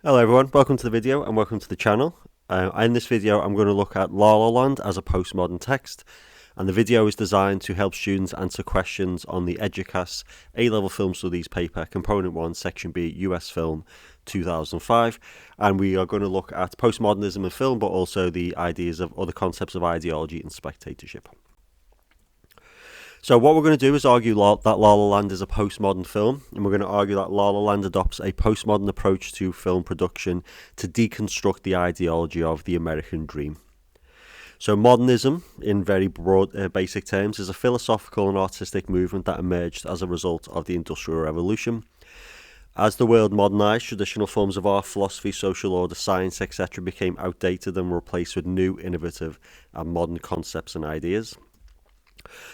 Hello everyone, welcome to the video and welcome to the channel. In this video I'm going to look at La La Land as a postmodern text, and the video is designed to help students answer questions on the EDUCAS A-Level Film Studies paper, Component 1, Section B, US Film 2005, and we are going to look at postmodernism in film but also the ideas of other concepts of ideology and spectatorship. So what we're going to do is argue that La La Land is a postmodern film, and we're going to argue that La La Land adopts a postmodern approach to film production to deconstruct the ideology of the American dream. So modernism, in very broad, basic terms, is a philosophical and artistic movement that emerged as a result of the Industrial Revolution. As the world modernised, traditional forms of art, philosophy, social order, science, etc. became outdated and were replaced with new, innovative and modern concepts and ideas.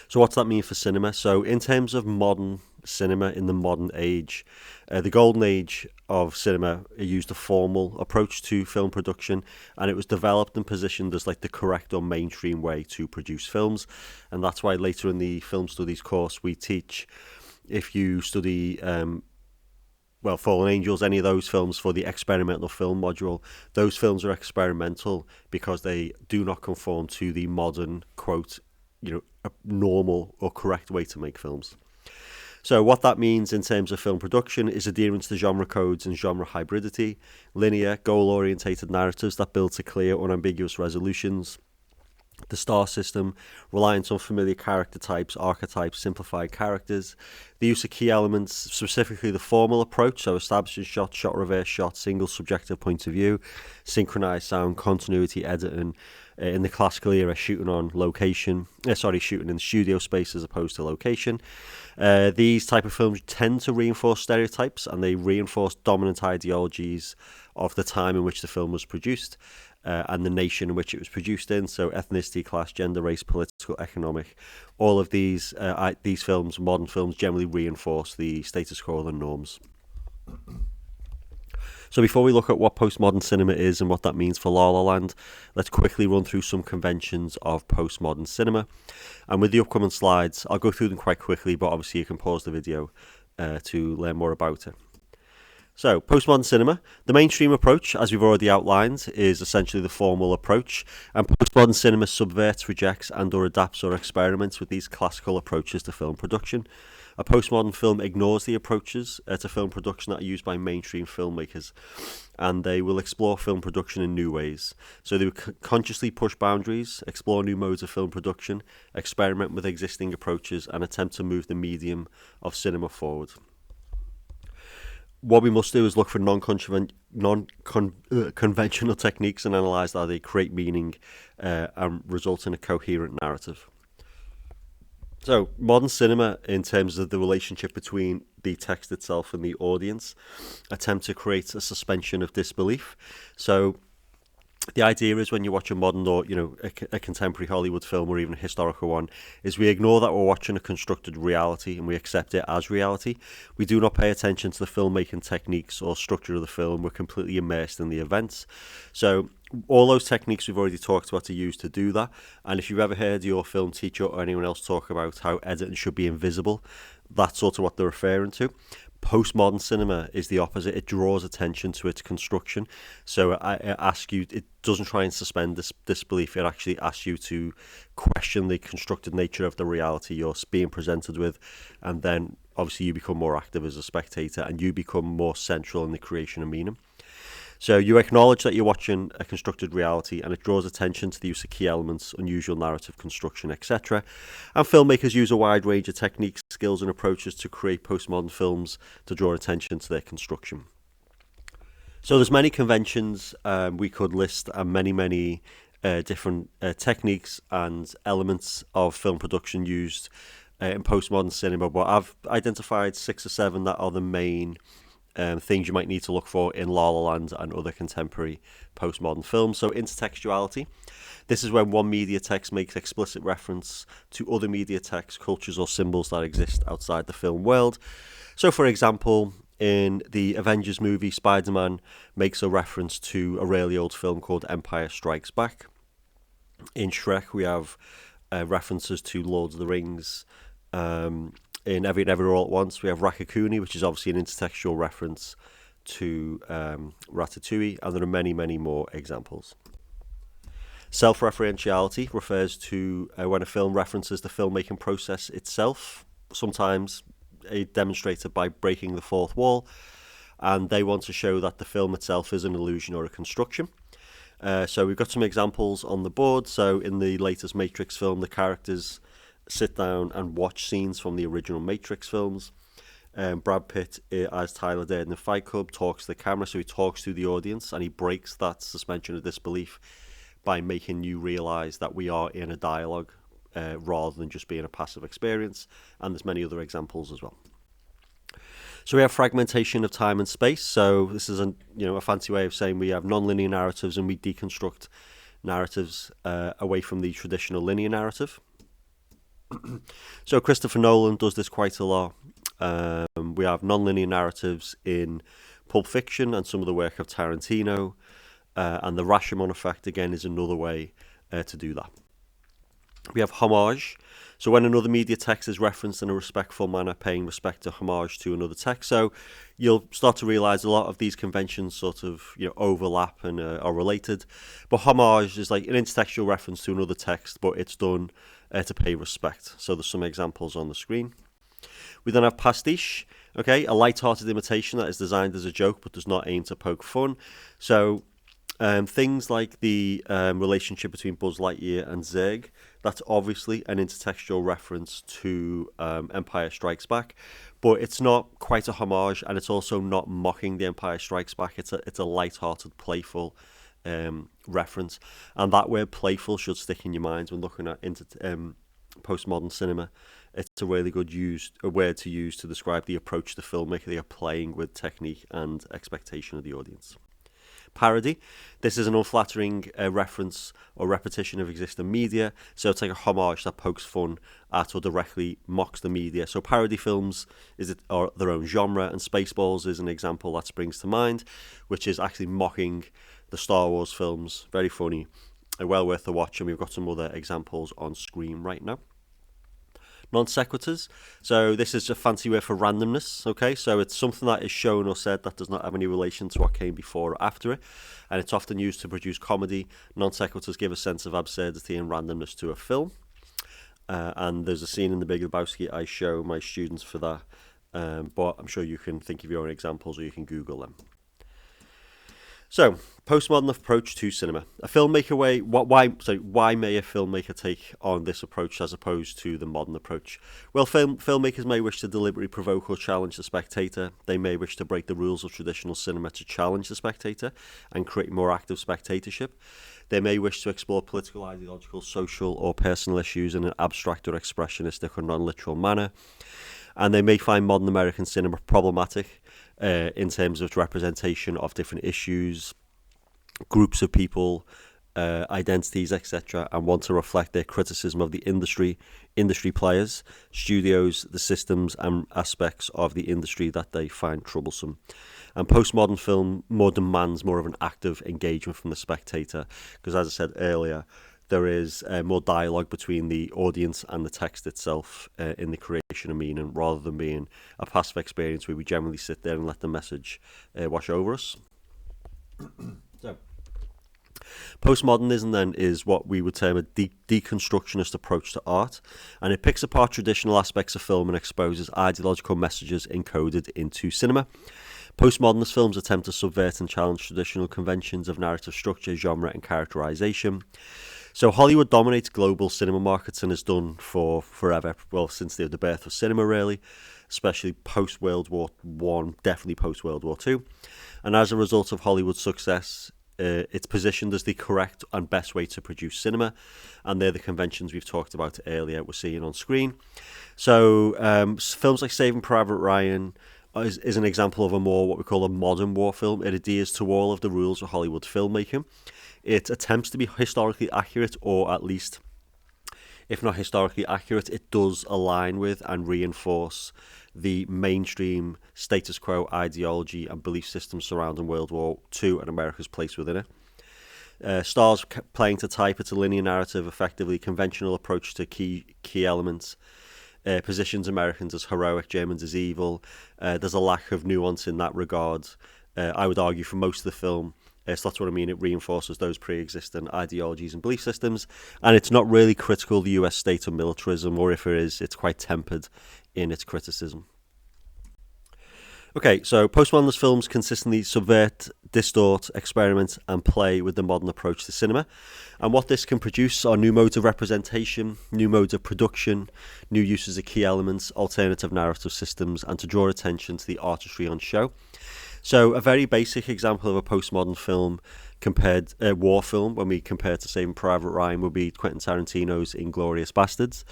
So what's that mean for cinema? So in terms of modern cinema in the modern age, the golden age of cinema used a formal approach to film production, and it was developed and positioned as like the correct or mainstream way to produce films. And that's why later in the film studies course we teach, if you study Fallen Angels, any of those films for the experimental film module, those films are experimental because they do not conform to the modern, quote, a normal or correct way to make films. So what that means in terms of film production is adherence to genre codes and genre hybridity, linear, goal-orientated narratives that build to clear, unambiguous resolutions, the star system, reliance on familiar character types, archetypes, simplified characters, the use of key elements, specifically the formal approach, so establishing shot, shot reverse shot, single subjective point of view, synchronized sound, continuity editing, in the classical era, shooting in studio space as opposed to location. These type of films tend to reinforce stereotypes, and they reinforce dominant ideologies of the time in which the film was produced and the nation in which it was produced in. So ethnicity, class, gender, race, political, economic, all of these films, modern films, generally reinforce the status quo and norms. So before we look at what postmodern cinema is and what that means for La La Land, let's quickly run through some conventions of postmodern cinema. And with the upcoming slides, I'll go through them quite quickly, but obviously you can pause the video to learn more about it. So, postmodern cinema. The mainstream approach, as we've already outlined, is essentially the formal approach, and postmodern cinema subverts, rejects and or adapts or experiments with these classical approaches to film production. A postmodern film ignores the approaches to film production that are used by mainstream filmmakers, and they will explore film production in new ways. So they will consciously push boundaries, explore new modes of film production, experiment with existing approaches, and attempt to move the medium of cinema forward. What we must do is look for non-conventional techniques and analyse how they create meaning and result in a coherent narrative. So, modern cinema, in terms of the relationship between the text itself and the audience, attempt to create a suspension of disbelief. So, the idea is when you watch a modern or a contemporary Hollywood film or even a historical one, is we ignore that we're watching a constructed reality and we accept it as reality. We do not pay attention to the filmmaking techniques or structure of the film. We're completely immersed in the events. So all those techniques we've already talked about are used to do that. And if you've ever heard your film teacher or anyone else talk about how editing should be invisible, that's sort of what they're referring to. Postmodern cinema is the opposite. It draws attention to its construction. So I ask you, it doesn't try and suspend this disbelief. It actually asks you to question the constructed nature of the reality you're being presented with. And then obviously you become more active as a spectator and you become more central in the creation of meaning. So you acknowledge that you're watching a constructed reality, and it draws attention to the use of key elements, unusual narrative construction, etc. And filmmakers use a wide range of techniques, skills and approaches to create postmodern films to draw attention to their construction. So there's many conventions we could list, and many different techniques and elements of film production used in postmodern cinema, but I've identified 6 or 7 that are the main things you might need to look for in La La Land and other contemporary postmodern films. So intertextuality. This is when one media text makes explicit reference to other media texts, cultures or symbols that exist outside the film world. So for example, in the Avengers movie, Spider-Man makes a reference to a really old film called Empire Strikes Back. In Shrek, we have references to Lord of the Rings. In Every and Everywhere All at Once, we have Rakakuni, which is obviously an intertextual reference to Ratatouille, and there are many, many more examples. Self-referentiality refers to when a film references the filmmaking process itself, sometimes demonstrated by breaking the fourth wall, and they want to show that the film itself is an illusion or a construction. So we've got some examples on the board. So in the latest Matrix film, the characters sit down and watch scenes from the original Matrix films. Brad Pitt, as Tyler Durden in Fight Club, talks to the camera, so he talks to the audience and he breaks that suspension of disbelief by making you realise that we are in a dialogue rather than just being a passive experience. And there's many other examples as well. So we have fragmentation of time and space. So this is a fancy way of saying we have non-linear narratives and we deconstruct narratives away from the traditional linear narrative. So Christopher Nolan does this quite a lot. We have non-linear narratives in Pulp Fiction and some of the work of Tarantino. And the Rashomon effect, again, is another way to do that. We have homage. So when another media text is referenced in a respectful manner, paying respect to homage to another text. So you'll start to realise a lot of these conventions sort of overlap and are related. But homage is like an intertextual reference to another text, but it's done to pay respect. So there's some examples on the screen. We then have pastiche, okay, a light-hearted imitation that is designed as a joke but does not aim to poke fun. So things like the relationship between Buzz Lightyear and Zurg, that's obviously an intertextual reference to Empire Strikes Back, but it's not quite a homage, and it's also not mocking the Empire Strikes Back. It's a light-hearted, playful reference, and that word playful should stick in your minds when looking at postmodern cinema. It's a really good word to use to describe the approach the filmmaker they are playing with technique and expectation of the audience. Parody. This is an unflattering reference or repetition of existing media, so it's like a homage that pokes fun at or directly mocks the media. So parody films are their own genre, and Spaceballs is an example that springs to mind, which is actually mocking the Star Wars films. Very funny, well worth a watch, and we've got some other examples on screen right now. Non sequiturs. So this is a fancy word for randomness. Okay, so it's something that is shown or said that does not have any relation to what came before or after it, and it's often used to produce comedy. Non sequiturs give a sense of absurdity and randomness to a film. And there's a scene in The Big Lebowski I show my students for that, but I'm sure you can think of your own examples or you can Google them. So, postmodern approach to cinema. Why may a filmmaker take on this approach as opposed to the modern approach? Well, filmmakers may wish to deliberately provoke or challenge the spectator. They may wish to break the rules of traditional cinema to challenge the spectator and create more active spectatorship. They may wish to explore political, ideological, social, or personal issues in an abstract or expressionistic or non-literal manner. And they may find modern American cinema problematic in terms of its representation of different issues, groups of people, identities, etc., and want to reflect their criticism of the industry players, studios, the systems and aspects of the industry that they find troublesome. And postmodern film more demands more of an active engagement from the spectator, because as I said earlier, there is more dialogue between the audience and the text itself in the creation of meaning, rather than being a passive experience where we generally sit there and let the message wash over us. So, postmodernism then is what we would term a deconstructionist approach to art, and it picks apart traditional aspects of film and exposes ideological messages encoded into cinema. Postmodernist films attempt to subvert and challenge traditional conventions of narrative structure, genre and characterization. So Hollywood dominates global cinema markets and has done for forever, well, since the birth of cinema really, especially post-World War I, definitely post-World War II. And as a result of Hollywood's success, it's positioned as the correct and best way to produce cinema, and they're the conventions we've talked about earlier we're seeing on screen. So films like Saving Private Ryan is an example of a more what we call a modern war film. It adheres to all of the rules of Hollywood filmmaking. It attempts to be historically accurate, or at least, if not historically accurate, it does align with and reinforce the mainstream status quo ideology and belief system surrounding World War II and America's place within it. Stars playing to type, it's a linear narrative, effectively conventional approach to key elements. Positions Americans as heroic, Germans as evil. There's a lack of nuance in that regard. I would argue, for most of the film. So that's what I mean. It reinforces those pre-existing ideologies and belief systems, and it's not really critical of the US state or militarism, or if it is, it's quite tempered in its criticism. Okay, so postmodernist films consistently subvert, distort, experiment, and play with the modern approach to cinema. And what this can produce are new modes of representation, new modes of production, new uses of key elements, alternative narrative systems, and to draw attention to the artistry on show. So a very basic example of a postmodern film compared war film, when we compare to, say, Private Ryan, would be Quentin Tarantino's Inglourious Bastards.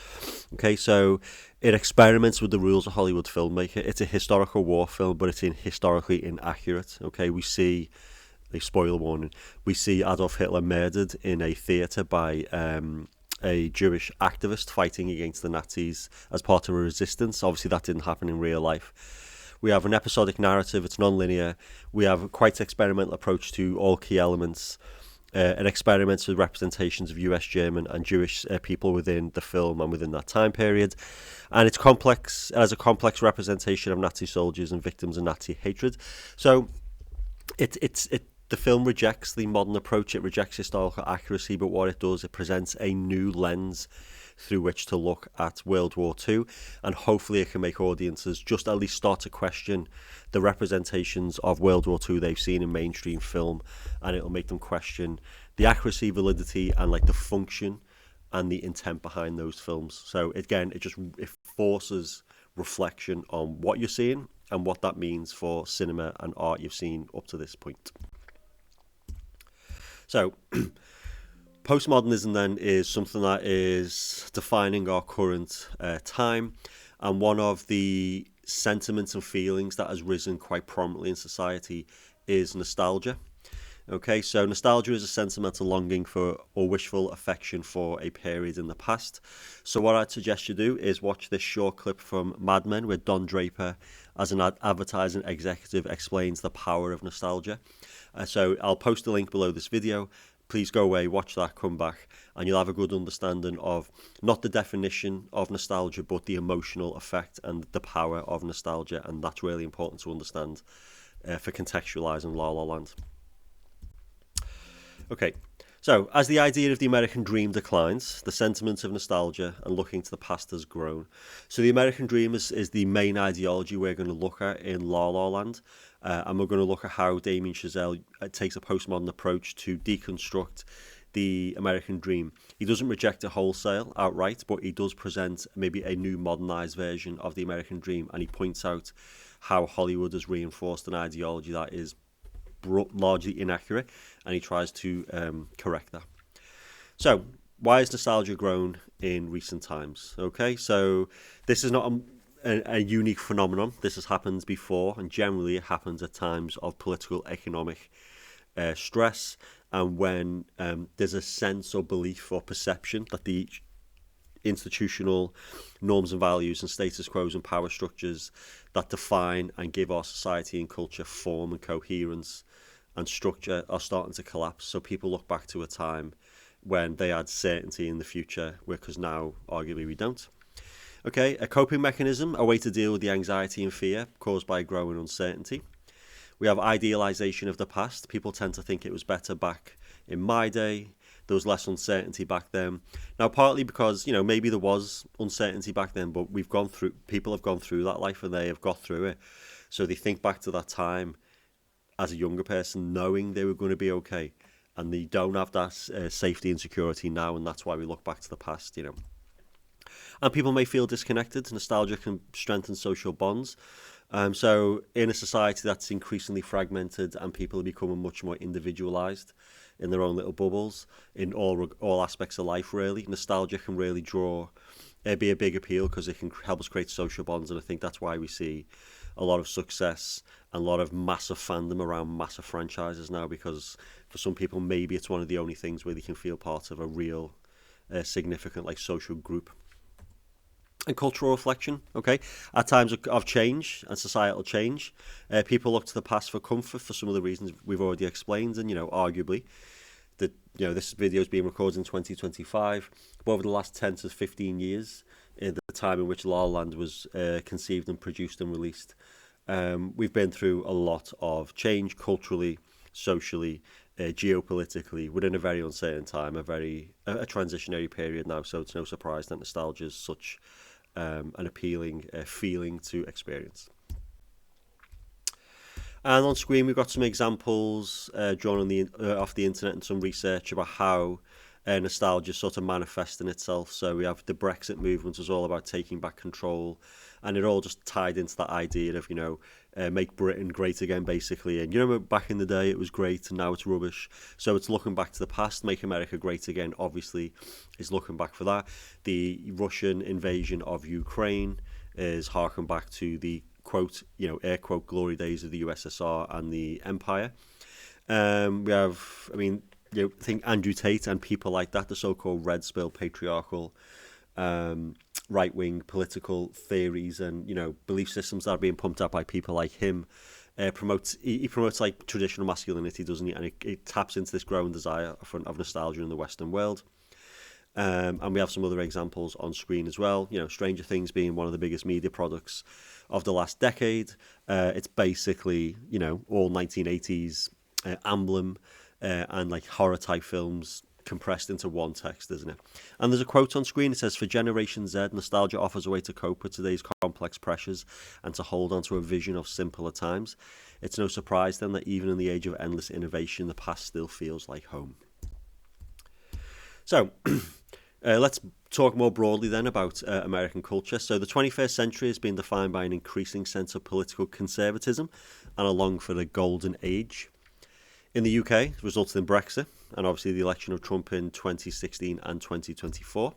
Okay, so it experiments with the rules of Hollywood filmmaking. It's a historical war film, but it's historically inaccurate. Okay, we see, a spoiler warning, we see Adolf Hitler murdered in a theatre by a Jewish activist fighting against the Nazis as part of a resistance. Obviously, that didn't happen in real life. We have an episodic narrative, it's non-linear. We have a quite experimental approach to all key elements. It experiments with representations of US, German and Jewish people within the film and within that time period. And it's complex. It has a complex representation of Nazi soldiers and victims of Nazi hatred. So the film rejects the modern approach. It rejects historical accuracy, but what it does, it presents a new lens through which to look at World War II, and hopefully it can make audiences just at least start to question the representations of World War II they've seen in mainstream film, and it'll make them question the accuracy, validity, and like the function and the intent behind those films. So again, it forces reflection on what you're seeing and what that means for cinema and art you've seen up to this point. So postmodernism then is something that is defining our current time, and one of the sentiments and feelings that has risen quite prominently in society is nostalgia. Okay, so nostalgia is a sentimental longing for or wishful affection for a period in the past. So what I'd suggest you do is watch this short clip from Mad Men where Don Draper, as an advertising executive, explains the power of nostalgia. So I'll post a link below this video. Please go away, watch that, come back, and you'll have a good understanding of not the definition of nostalgia, but the emotional effect and the power of nostalgia, and that's really important to understand for contextualising La La Land. Okay, so as the idea of the American dream declines, the sentiment of nostalgia and looking to the past has grown. So the American dream is the main ideology we're going to look at in La La Land. And we're going to look at how Damien Chazelle takes a postmodern approach to deconstruct the American dream. He doesn't reject it wholesale outright, but he does present maybe a new modernized version of the American dream, and he points out how Hollywood has reinforced an ideology that is largely inaccurate, and he tries to correct that. So why has nostalgia grown in recent times? Okay, so this is not a unique phenomenon. This has happened before, and generally it happens at times of political, economic stress, and when there's a sense or belief or perception that the institutional norms and values and status quos and power structures that define and give our society and culture form and coherence and structure are starting to collapse. So people look back to a time when they had certainty in the future, because now arguably we don't. Okay, a coping mechanism, a way to deal with the anxiety and fear caused by growing uncertainty. We have idealization of the past. People tend to think it was better back in my day. There was less uncertainty back then. Now, partly because, maybe there was uncertainty back then, but people have gone through that life and they have got through it. So they think back to that time as a younger person, knowing they were going to be okay. And they don't have that safety and security now, and that's why we look back to the past, And people may feel disconnected. Nostalgia can strengthen social bonds. So in a society that's increasingly fragmented and people are becoming much more individualized in their own little bubbles in all aspects of life, really, nostalgia can really be a big appeal because it can help us create social bonds. And I think that's why we see a lot of success and a lot of massive fandom around massive franchises now, because for some people, maybe it's one of the only things where they can feel part of a real significant social group. And cultural reflection, okay? At times of change and societal change, people look to the past for comfort for some of the reasons we've already explained, and arguably that this video is being recorded in 2025, but over the last 10 to 15 years, the time in which La La Land was conceived and produced and released, we've been through a lot of change culturally, socially, geopolitically, within a very uncertain time, a transitionary period now. So it's no surprise that nostalgia is such an appealing feeling to experience. And on screen, we've got some examples drawn on off the internet and some research about how nostalgia sort of manifesting itself. So we have the Brexit movement was all about taking back control, and it all just tied into that idea of, make Britain great again, basically. And back in the day it was great and now it's rubbish. So it's looking back to the past. Make America great again, obviously, is looking back for that. The Russian invasion of Ukraine is harking back to the quote, air quote, glory days of the USSR and the Empire. We have, think Andrew Tate and people like that, the so-called Red Spill patriarchal right-wing political theories and belief systems that are being pumped up by people like him. He promotes like traditional masculinity, doesn't he? And it taps into this growing desire of nostalgia in the Western world. And we have some other examples on screen as well. Stranger Things being one of the biggest media products of the last decade. It's basically, all 1980s emblem and like horror type films compressed into one text, isn't it? And there's a quote on screen. It says, "For Generation Z, nostalgia offers a way to cope with today's complex pressures and to hold on to a vision of simpler times. It's no surprise then that even in the age of endless innovation, the past still feels like home." So let's talk more broadly then about American culture. So the 21st century has been defined by an increasing sense of political conservatism and a long for the golden age. In the UK, it resulted in Brexit and obviously the election of Trump in 2016 and 2024.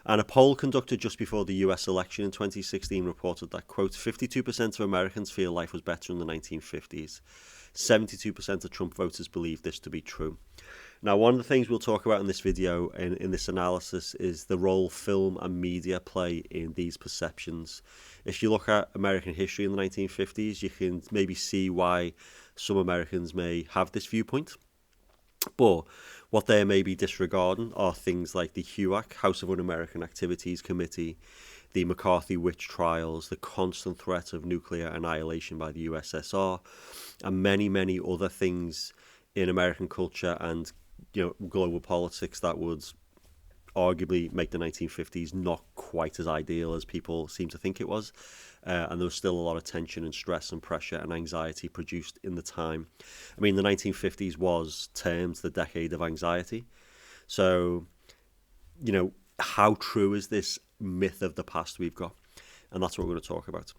And a poll conducted just before the US election in 2016 reported that, quote, 52% of Americans feel life was better in the 1950s. 72% of Trump voters believe this to be true. Now, one of the things we'll talk about in this video, in this analysis, is the role film and media play in these perceptions. If you look at American history in the 1950s, you can maybe see why some Americans may have this viewpoint. But what they may be disregarding are things like the HUAC, House of Un-American Activities Committee, the McCarthy witch trials, the constant threat of nuclear annihilation by the USSR, and many, many other things in American culture and global politics that would arguably make the 1950s not quite as ideal as people seem to think it was. And there was still a lot of tension and stress and pressure and anxiety produced in the time. The 1950s was termed the decade of anxiety. So, how true is this myth of the past we've got? And that's what we're going to talk about.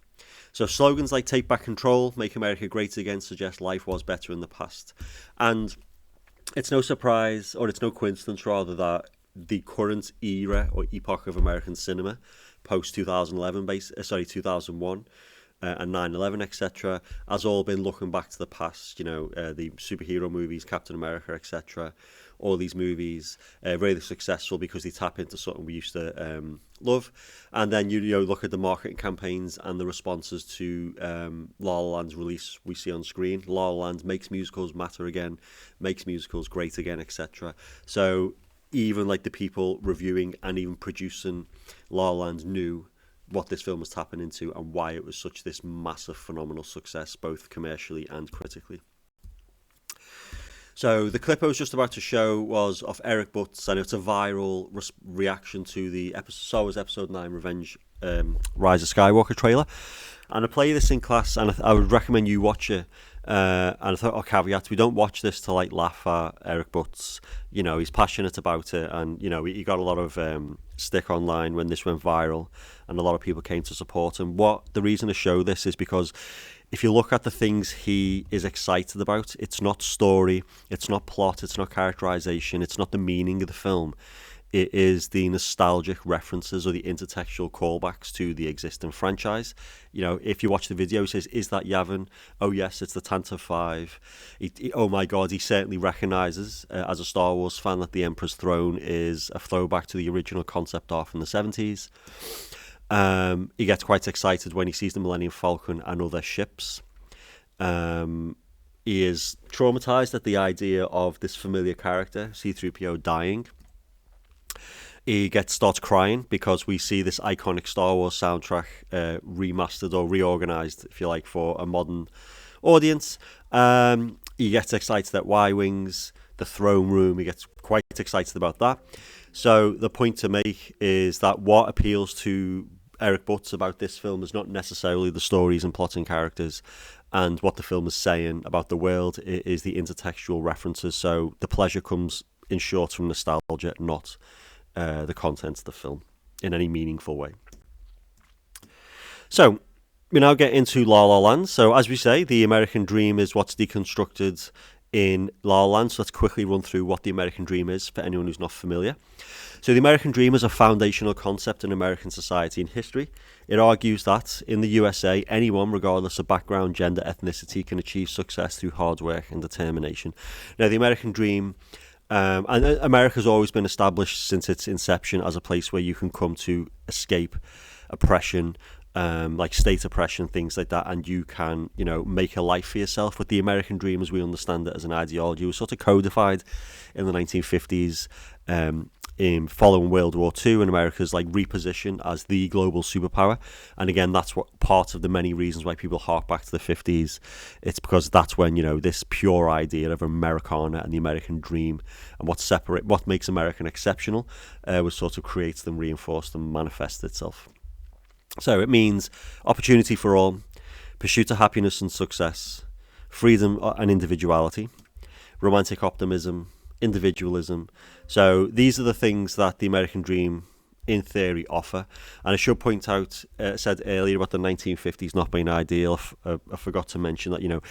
So slogans like "Take Back Control," "Make America Great Again" suggest life was better in the past. And it's no surprise, or it's no coincidence rather, that the current era or epoch of American cinema, post 2011, 2001, and 9/11, etc., has all been looking back to the past. The superhero movies, Captain America, etc. All these movies really successful because they tap into something we used to love. And then you look at the marketing campaigns and the responses to La La Land's release we see on screen. La La Land makes musicals matter again, makes musicals great again, etc. So even like the people reviewing and even producing La La Land knew what this film was tapping into and why it was such this massive phenomenal success, both commercially and critically. So the clip I was just about to show was of Eric Butts, and it's a viral reaction to the Star Wars Episode 9 Revenge Rise of Skywalker trailer. And I play this in class, and I would recommend you watch it. And I thought, caveat, we don't watch this to laugh at Eric Butts. He's passionate about it, and he got a lot of stick online when this went viral, and a lot of people came to support him. The reason to show this is because if you look at the things he is excited about, it's not story, it's not plot, it's not characterization, it's not the meaning of the film. It is the nostalgic references or the intertextual callbacks to the existing franchise. If you watch the video, he says, "Is that Yavin? Oh yes, it's the Tantive 5. Oh my God, he certainly recognizes, as a Star Wars fan, that the Emperor's Throne is a throwback to the original concept art from the 70s. He gets quite excited when he sees the Millennium Falcon and other ships. He is traumatized at the idea of this familiar character, C-3PO, dying. he starts crying because we see this iconic Star Wars soundtrack remastered or reorganized, if you like, for a modern audience. He gets excited at Y-Wings, the throne room. He gets quite excited about that. So the point to make is that what appeals to Eric Butts about this film is not necessarily the stories and plotting characters and what the film is saying about the world. It is the intertextual references. So the pleasure comes, in short, from nostalgia, not the content of the film in any meaningful way. So we now get into La La Land. So as we say, the American dream is what's deconstructed in La La Land. So let's quickly run through what the American dream is for anyone who's not familiar. So the American dream is a foundational concept in American society and history. It argues that in the USA, anyone, regardless of background, gender, ethnicity, can achieve success through hard work and determination. Now, the American dream, and America's always been established since its inception as a place where you can come to escape oppression, like state oppression, things like that, and you can, make a life for yourself. But the American dream, as we understand it as an ideology, was sort of codified in the 1950s, in following World War II, and America's reposition as the global superpower. And again, that's what part of the many reasons why people hark back to the 50s. It's because that's when this pure idea of Americana and the American dream and what makes American exceptional was sort of created and reinforced and manifested itself. So it means opportunity for all, pursuit of happiness and success, freedom and individuality, romantic optimism, individualism. So these are the things that the American dream, in theory, offer. And I should point out, said earlier about the 1950s not being ideal. I forgot to mention that,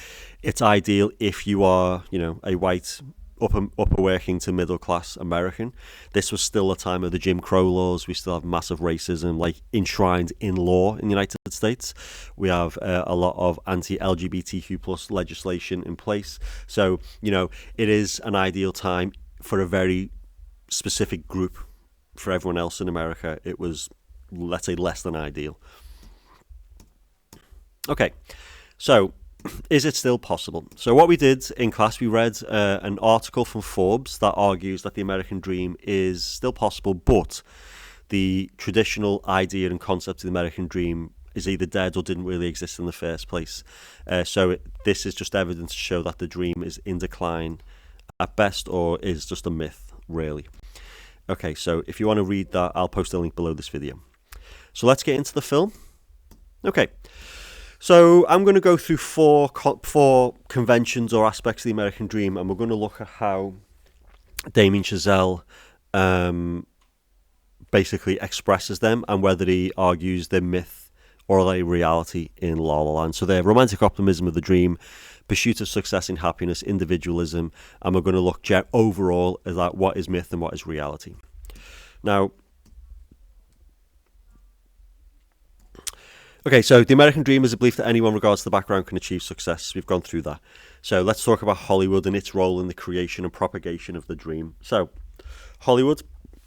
it's ideal if you are, a white, upper working to middle class American. This was still a time of the Jim Crow laws. We still have massive racism enshrined in law in the United States. We have a lot of anti-LGBTQ plus legislation in place. So it is an ideal time for a very specific group. For everyone else in America, it was, let's say, less than ideal. Okay, so is it still possible? So what we did in class, we read an article from Forbes that argues that the American dream is still possible, but the traditional idea and concept of the American dream is either dead or didn't really exist in the first place. This is just evidence to show that the dream is in decline at best, or is just a myth, really. Okay, so if you want to read that, I'll post a link below this video. So let's get into the film. Okay. So I'm going to go through four conventions or aspects of the American dream, and we're going to look at how Damien Chazelle basically expresses them and whether he argues they're myth or are they reality in La La Land. So they're romantic optimism of the dream, pursuit of success and happiness, individualism, and we're going to look overall at what is myth and what is reality. Now, okay, so the American dream is a belief that anyone, regardless of the background, can achieve success. We've gone through that. So let's talk about Hollywood and its role in the creation and propagation of the dream. So Hollywood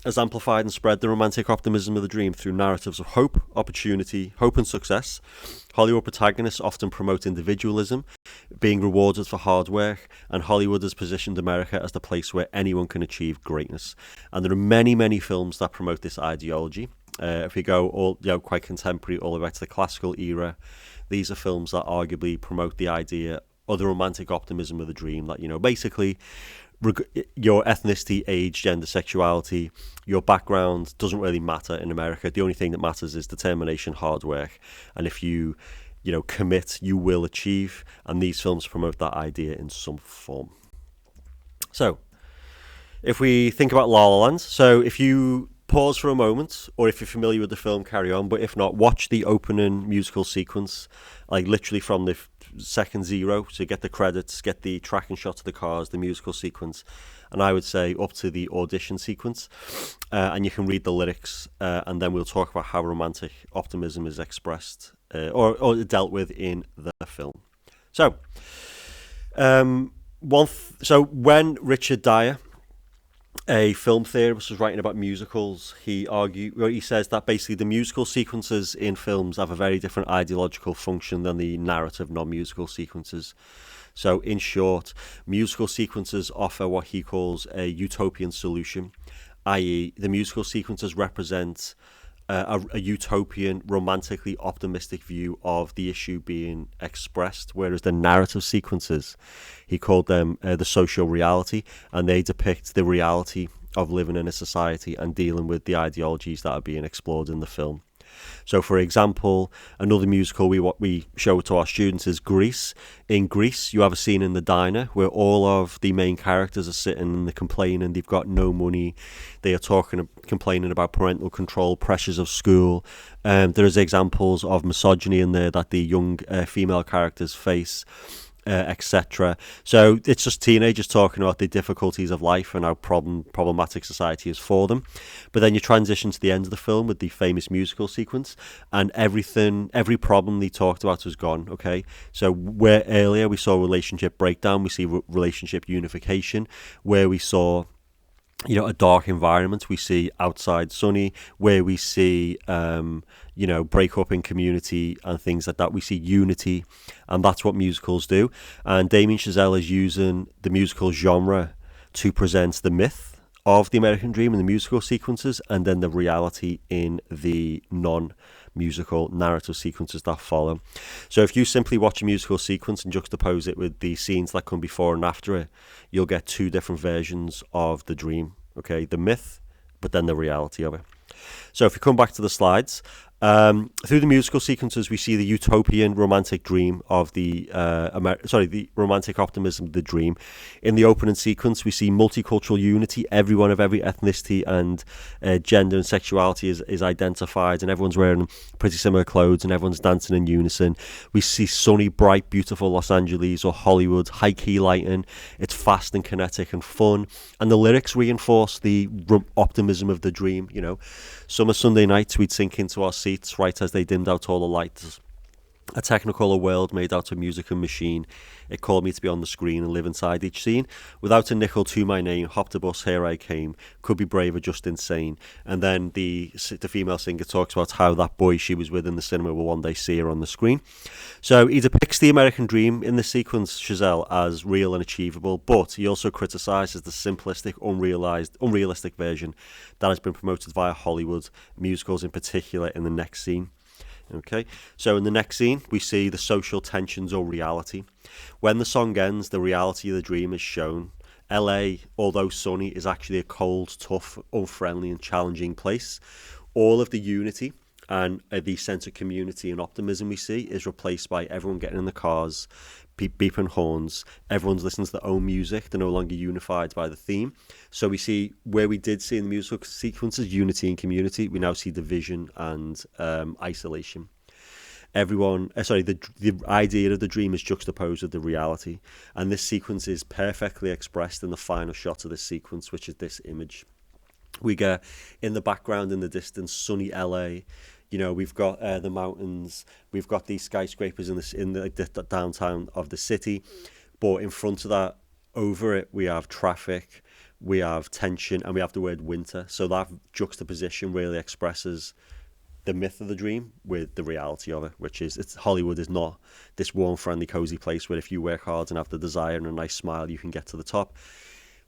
has amplified and spread the romantic optimism of the dream through narratives of hope, opportunity, hope and success. Hollywood protagonists often promote individualism, being rewarded for hard work, and Hollywood has positioned America as the place where anyone can achieve greatness. And there are many, many films that promote this ideology. If we go quite contemporary, all the way back to the classical era, these are films that arguably promote the idea or the romantic optimism of the dream. That basically, your ethnicity, age, gender, sexuality, your background doesn't really matter in America. The only thing that matters is determination, hard work, and if you commit, you will achieve. And these films promote that idea in some form. So, if we think about La La Land, so if you pause for a moment, or if you're familiar with the film, carry on. But if not, watch the opening musical sequence, literally from the second zero, to get the credits, get the tracking shots of the cars, the musical sequence, and I would say up to the audition sequence, and you can read the lyrics, and then we'll talk about how romantic optimism is expressed or dealt with in the film. So, when Richard Dyer, a film theorist, was writing about musicals, he says that basically the musical sequences in films have a very different ideological function than the narrative non-musical sequences. So in short, musical sequences offer what he calls a utopian solution, i.e., the musical sequences represent a utopian, romantically optimistic view of the issue being expressed, whereas the narrative sequences, he called them the social reality, and they depict the reality of living in a society and dealing with the ideologies that are being explored in the film. So, for example, another musical we show to our students is Grease. In Grease, you have a scene in the diner where all of the main characters are sitting and they're complaining they've got no money. They are complaining about parental control, pressures of school. There's examples of misogyny in there that the young female characters face. Etc. So it's just teenagers talking about the difficulties of life and how problematic society is for them. But then you transition to the end of the film with the famous musical sequence, and every problem they talked about was gone. Okay, so where earlier we saw relationship breakdown, we see relationship unification. Where we saw a dark environment, we see outside sunny. Where we see break up in community and things like that, we see unity, and that's what musicals do. And Damien Chazelle is using the musical genre to present the myth of the American dream in the musical sequences, and then the reality in the non-musical narrative sequences that follow. So if you simply watch a musical sequence and juxtapose it with the scenes that come before and after it, you'll get two different versions of the dream. Okay, the myth, but then the reality of it. So if you come back to the slides, through the musical sequences, we see the utopian romantic dream of the romantic optimism of the dream. In the opening sequence, we see multicultural unity. Everyone of every ethnicity and gender and sexuality is identified, and everyone's wearing pretty similar clothes, and everyone's dancing in unison. We see sunny, bright, beautiful Los Angeles or Hollywood, high key lighting. It's fast and kinetic and fun, and the lyrics reinforce the optimism of the dream. Summer Sunday nights, we'd sink into our seats right as they dimmed out all the lights. A technicolor world made out of music and machine. It called me to be on the screen and live inside each scene. Without a nickel to my name, hopped a bus, here I came. Could be brave or just insane. And then the female singer talks about how that boy she was with in the cinema will one day see her on the screen. So he depicts the American dream in the sequence, Chazelle, as real and achievable, but he also criticises the simplistic, unrealistic version that has been promoted via Hollywood, musicals in particular, in the next scene. Okay, so in the next scene, we see the social tensions or reality. When the song ends, the reality of the dream is shown. LA, although sunny, is actually a cold, tough, unfriendly and challenging place. All of the unity and the sense of community and optimism we see is replaced by everyone getting in the cars, beeping horns. Everyone's listening to their own music. They're no longer unified by the theme. So we see where we did see in the musical sequences unity and community, we now see division and isolation. The idea of the dream is juxtaposed with the reality, and this sequence is perfectly expressed in the final shot of this sequence, which is this image. We get in the background, in the distance, sunny LA. We've got the mountains, we've got these skyscrapers in the downtown of the city, but in front of that, over it, we have traffic, we have tension, and we have the word winter. So that juxtaposition really expresses the myth of the dream with the reality of it, which is Hollywood is not this warm, friendly, cozy place where if you work hard and have the desire and a nice smile, you can get to the top.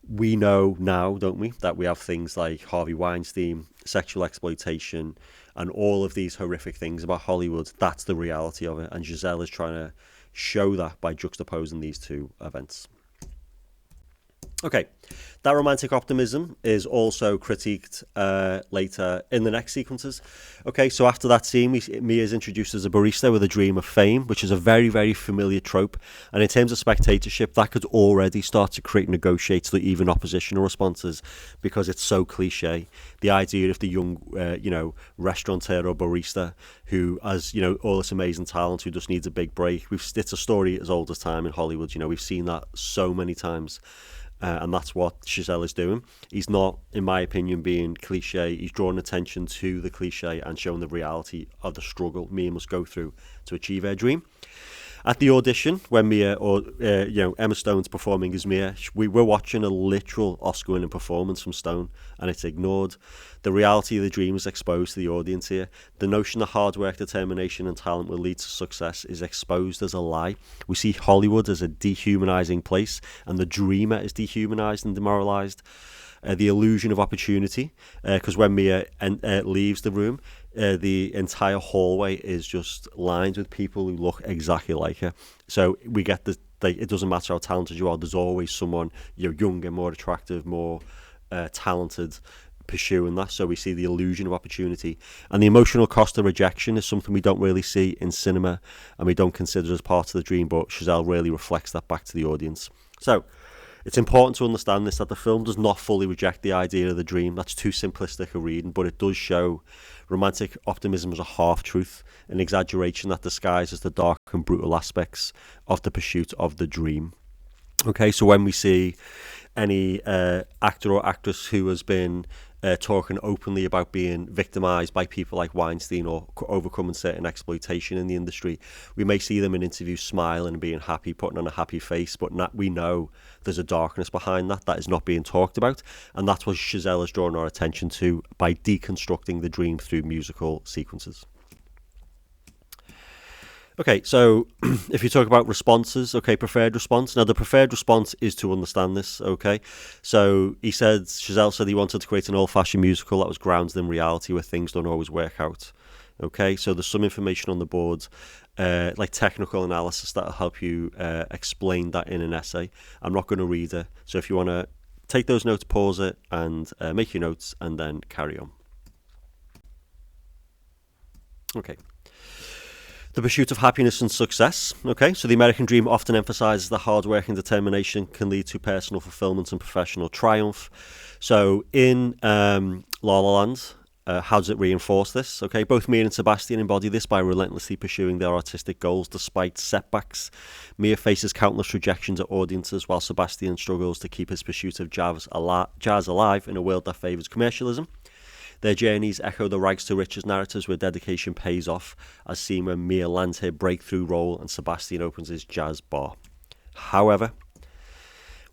We know now, don't we, that we have things like Harvey Weinstein, sexual exploitation, and all of these horrific things about Hollywood. That's the reality of it, and Chazelle is trying to show that by juxtaposing these two events. Okay, that romantic optimism is also critiqued later in the next sequences. Okay, so after that scene, Mia is introduced as a barista with a dream of fame, which is a very, very familiar trope. And in terms of spectatorship, that could already start to create negotiates to even oppositional responses because it's so cliche. The idea of the young, restaurateur or barista who has, all this amazing talent, who just needs a big break. It's a story as old as time in Hollywood. We've seen that so many times. And that's what Chazelle is doing. He's not, in my opinion, being cliche. He's drawing attention to the cliche and showing the reality of the struggle Mia must go through to achieve her dream. At the audition, when Mia Emma Stone's performing as Mia, we're watching a literal Oscar-winning performance from Stone, and it's ignored. The reality of the dream is exposed to the audience here. The notion that hard work, determination, and talent will lead to success is exposed as a lie. We see Hollywood as a dehumanizing place, and the dreamer is dehumanized and demoralized. the illusion of opportunity, because when Mia leaves the room, the entire hallway is just lined with people who look exactly like her. So we get it doesn't matter how talented you are, there's always someone younger, more attractive, more talented pursuing that. So we see the illusion of opportunity, and the emotional cost of rejection is something we don't really see in cinema and we don't consider as part of the dream, but Chazelle really reflects that back to the audience. So it's important to understand this, that the film does not fully reject the idea of the dream. That's too simplistic a reading, but it does show romantic optimism as a half-truth, an exaggeration that disguises the dark and brutal aspects of the pursuit of the dream. Okay, so when we see any actor or actress who has been talking openly about being victimized by people like Weinstein or overcoming certain exploitation in the industry, we may see them in interviews smiling and being happy, putting on a happy face, but we know there's a darkness behind that is not being talked about, and that's what Chazelle has drawn our attention to by deconstructing the dream through musical sequences. Okay, so if you talk about responses, okay, preferred response. Now, the preferred response is to understand this, okay? So Chazelle said he wanted to create an old-fashioned musical that was grounded in reality where things don't always work out, okay? So there's some information on the board, like technical analysis that will help you explain that in an essay. I'm not going to read it, so if you want to take those notes, pause it, and make your notes, and then carry on. Okay. The pursuit of happiness and success. Okay, so the American dream often emphasizes that hard work and determination can lead to personal fulfillment and professional triumph. So in La La Land, how does it reinforce this? Okay, both Mia and Sebastian embody this by relentlessly pursuing their artistic goals despite setbacks. Mia faces countless rejections at audiences, while Sebastian struggles to keep his pursuit of jazz alive in a world that favors commercialism. Their journeys echo the rags to riches narratives where dedication pays off, as seen when Mia lands her breakthrough role and Sebastian opens his jazz bar. However,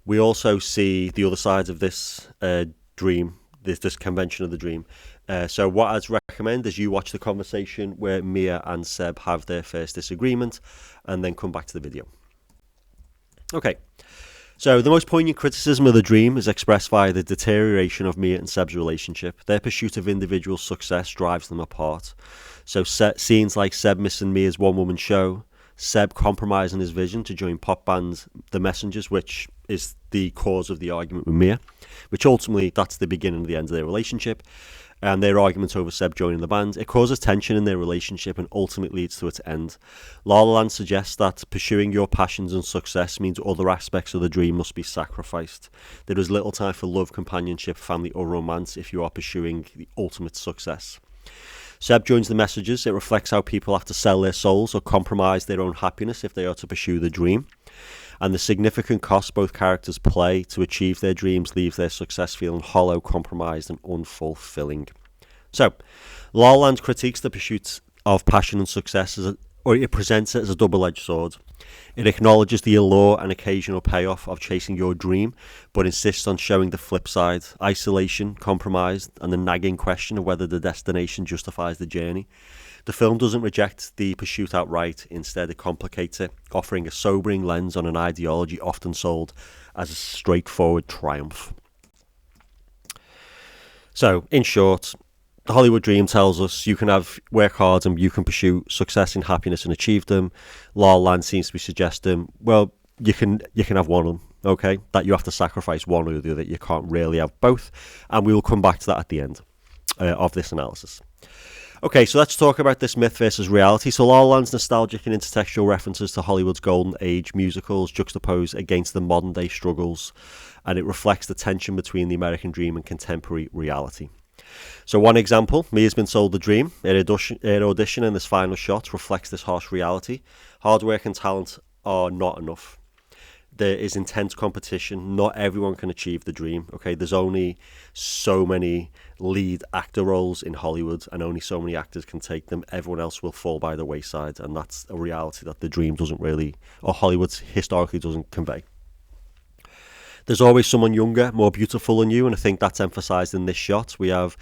we also see the other side of this dream, this convention of the dream. So what I'd recommend is you watch the conversation where Mia and Seb have their first disagreement and then come back to the video. Okay. So the most poignant criticism of the dream is expressed via the deterioration of Mia and Seb's relationship. Their pursuit of individual success drives them apart. So scenes like Seb missing Mia's one-woman show, Seb compromising his vision to join pop band The Messengers, which is the cause of the argument with Mia, which ultimately that's the beginning of the end of their relationship, and their argument over Seb joining the band. It causes tension in their relationship and ultimately leads to its end. La La Land suggests that pursuing your passions and success means other aspects of the dream must be sacrificed. There is little time for love, companionship, family or romance if you are pursuing the ultimate success. Seb joins the Messengers. It reflects how people have to sell their souls or compromise their own happiness if they are to pursue the dream. And the significant cost both characters play to achieve their dreams leaves their success feeling hollow, compromised and unfulfilling. So, La La Land critiques the pursuit of passion and success or it presents it as a double-edged sword. It acknowledges the allure and occasional payoff of chasing your dream, but insists on showing the flip side, isolation, compromise, and the nagging question of whether the destination justifies the journey. The film doesn't reject the pursuit outright, instead it complicates it, offering a sobering lens on an ideology often sold as a straightforward triumph. So, in short, the Hollywood dream tells us you can work hard and you can pursue success and happiness and achieve them. La La Land seems to be suggesting, well, you can have one of them, okay? That you have to sacrifice one or the other. You can't really have both. And we will come back to that at the end of this analysis. Okay, so let's talk about this myth versus reality. So La La Land's nostalgic and intertextual references to Hollywood's golden age musicals juxtapose against the modern day struggles, and it reflects the tension between the American dream and contemporary reality. So one example, Mia's been sold the dream. Her audition in this final shot reflects this harsh reality. Hard work and talent are not enough. There is intense competition. Not everyone can achieve the dream. Okay, there's only so many lead actor roles in Hollywood and only so many actors can take them. Everyone else will fall by the wayside, and that's a reality that the dream doesn't really, or Hollywood historically doesn't convey. There's always someone younger, more beautiful than you, and I think that's emphasised in this shot. We have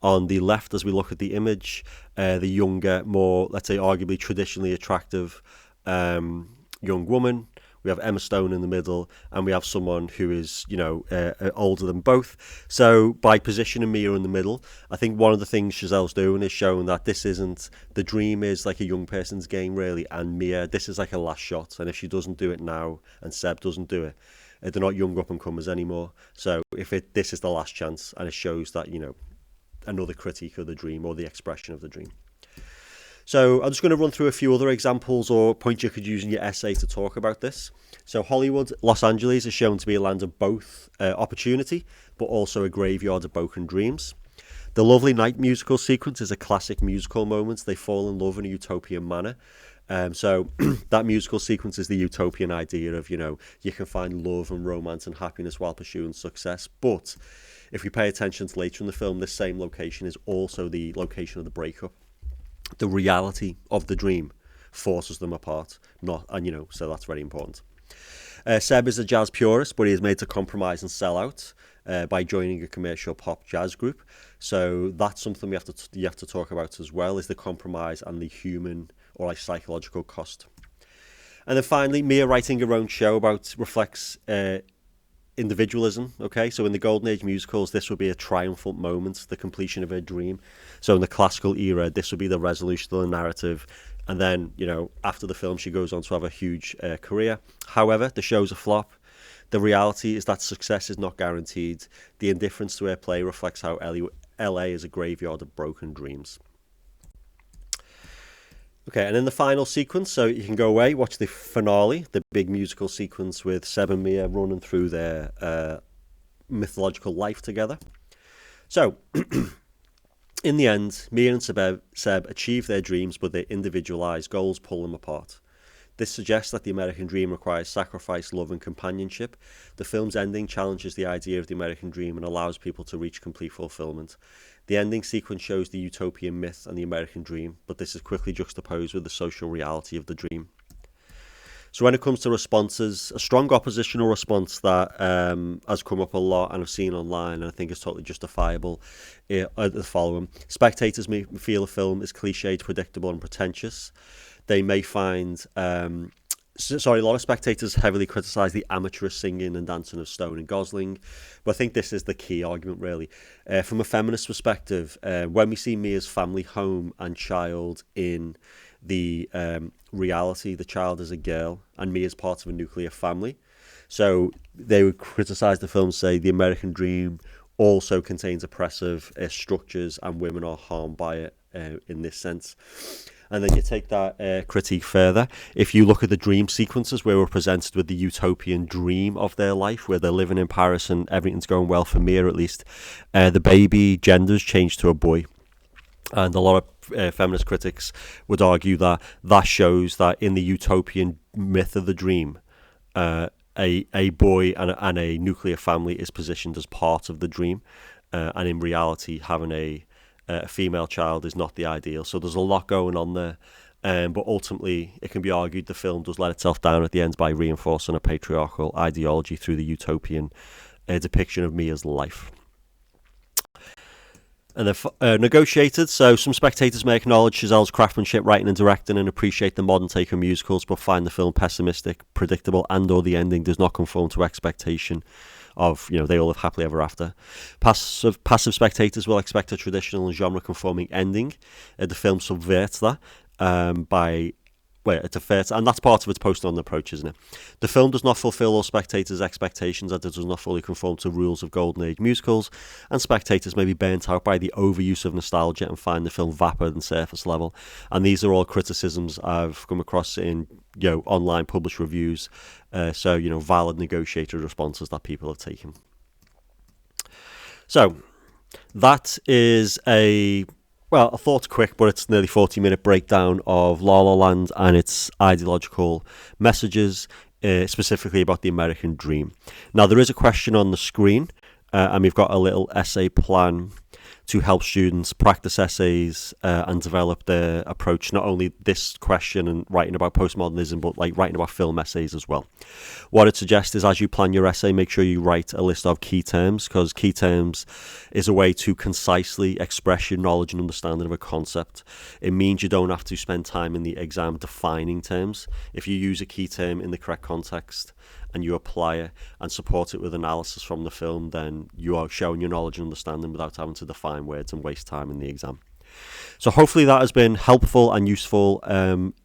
on the left, as we look at the image, the younger, more, let's say, arguably traditionally attractive young woman. we have Emma Stone in the middle, and we have someone who is, older than both. So by positioning Mia in the middle, I think one of the things Chazelle's doing is showing that this isn't, the dream is like a young person's game, really, and Mia, this is like a last shot, and if she doesn't do it now, and Seb doesn't do it, they're not young up-and-comers anymore. So this is the last chance, and it shows that, another critique of the dream, or the expression of the dream. So I'm just going to run through a few other examples or points you could use in your essay to talk about this. So Hollywood, Los Angeles is shown to be a land of both opportunity, but also a graveyard of broken dreams. The Lovely Night musical sequence is a classic musical moment. They fall in love in a utopian manner. So that musical sequence is the utopian idea of, you can find love and romance and happiness while pursuing success. But if we pay attention to later in the film, this same location is also the location of the breakup. The reality of the dream forces them apart, so that's very important. Seb is a jazz purist, but he is made to compromise and sell out by joining a commercial pop jazz group. So that's something you have to talk about as well, is the compromise and the human or psychological cost. And then finally, Mia writing her own show reflects individualism. Okay, so in the Golden Age musicals, this would be a triumphant moment, the completion of her dream. So in the classical era, this would be the resolution of the narrative. And then, after the film, she goes on to have a huge career. However, the show's a flop. The reality is that success is not guaranteed. The indifference to her play reflects how LA is a graveyard of broken dreams. Okay, and in the final sequence, so you can go away, watch the finale, the big musical sequence with Seb and Mia running through their mythological life together. So, in the end, Mia and Seb achieve their dreams, but their individualized goals pull them apart. This suggests that the American dream requires sacrifice, love, and companionship. The film's ending challenges the idea of the American dream and allows people to reach complete fulfillment. The ending sequence shows the utopian myth and the American dream, but this is quickly juxtaposed with the social reality of the dream. So when it comes to responses, a strong oppositional response that has come up a lot and I've seen online, and I think is totally justifiable, are the following. Spectators may feel a film is cliched, predictable, and pretentious. They may find... a lot of spectators heavily criticise the amateurish singing and dancing of Stone and Gosling, but I think this is the key argument, really. From a feminist perspective, when we see Mia's family, home and child in the reality, the child is a girl and Mia's part of a nuclear family. So they would criticise the film, say the American dream also contains oppressive structures and women are harmed by it in this sense. And then you take that critique further. If you look at the dream sequences where we're presented with the utopian dream of their life, where they're living in Paris and everything's going well for Mia at least, the baby gender's changed to a boy. And a lot of feminist critics would argue that shows that in the utopian myth of the dream, a boy and a nuclear family is positioned as part of the dream. And in reality, having a female child is not the ideal. So there's a lot going on there. But ultimately, it can be argued the film does let itself down at the end by reinforcing a patriarchal ideology through the utopian depiction of Mia's life. And then negotiated. So some spectators may acknowledge Chazelle's craftsmanship, writing and directing, and appreciate the modern take on musicals, but find the film pessimistic, predictable, and/or the ending does not conform to expectation of, they all live happily ever after. Passive spectators will expect a traditional and genre-conforming ending. The film subverts that and that's part of its post-on approach, isn't it? The film does not fulfill all spectators' expectations, and it does not fully conform to rules of Golden Age musicals, and spectators may be burnt out by the overuse of nostalgia and find the film vapid and surface level. And these are all criticisms I've come across in online published reviews, valid negotiated responses that people have taken. So that is a thought quick, but it's nearly 40-minute breakdown of La La Land and its ideological messages, specifically about the American dream. Now, there is a question on the screen And we've got a little essay plan to help students practice essays and develop their approach, not only this question and writing about postmodernism, but like writing about film essays as well. What I'd suggest is, as you plan your essay, make sure you write a list of key terms, because key terms is a way to concisely express your knowledge and understanding of a concept. It means you don't have to spend time in the exam defining terms. If you use a key term in the correct context and you apply it and support it with analysis from the film, then you are showing your knowledge and understanding without having to define words and waste time in the exam. So hopefully that has been helpful and useful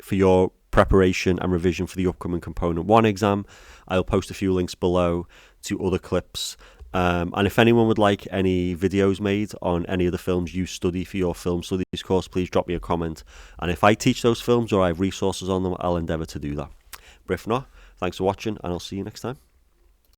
for your preparation and revision for the upcoming Component 1 exam. I'll post a few links below to other clips. And if anyone would like any videos made on any of the films you study for your film studies course, please drop me a comment. And if I teach those films or I have resources on them, I'll endeavour to do that. But if not, thanks for watching, and I'll see you next time.